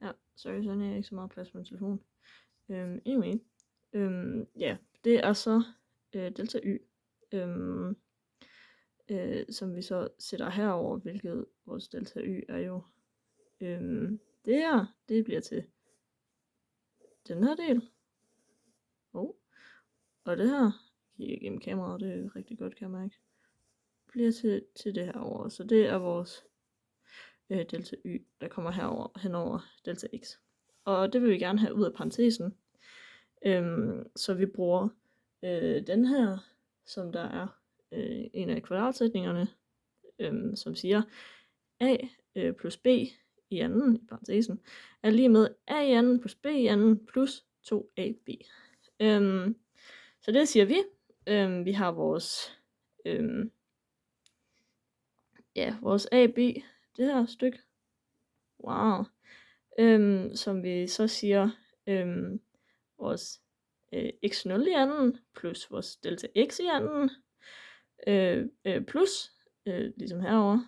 Ja, sorry, så er jeg ikke så meget plads på min telefon. Anyway. Ja, det er så delta y, som vi så sætter herover, hvilket vores delta y er jo det her, det bliver til den her del. Og det her, kigger igennem kameraet, det er rigtig godt, kan jeg mærke, bliver til det her over. Så det er vores delta y, der kommer herover, henover delta x. Og det vil vi gerne have ud af parentesen. Så vi bruger den her, som der er en af kvadratsætningerne, som siger a plus b i anden, i parentesen, er lige med a i anden plus b i anden plus 2ab. Så det siger vi. Vi har vores vores AB, det her stykke. Wow. Som vi så siger vores x0 i anden plus vores delta x i anden plus, ligesom herover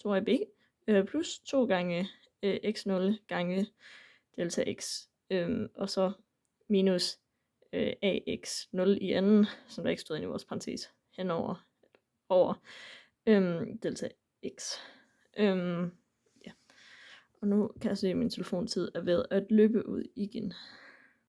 2ab, plus 2 gange x0 gange delta x, og så minus ax0 i anden, som der ikke stod ind i vores parentes, henover over delta x. Ja. Og nu kan jeg se, at min telefontid er ved at løbe ud igen.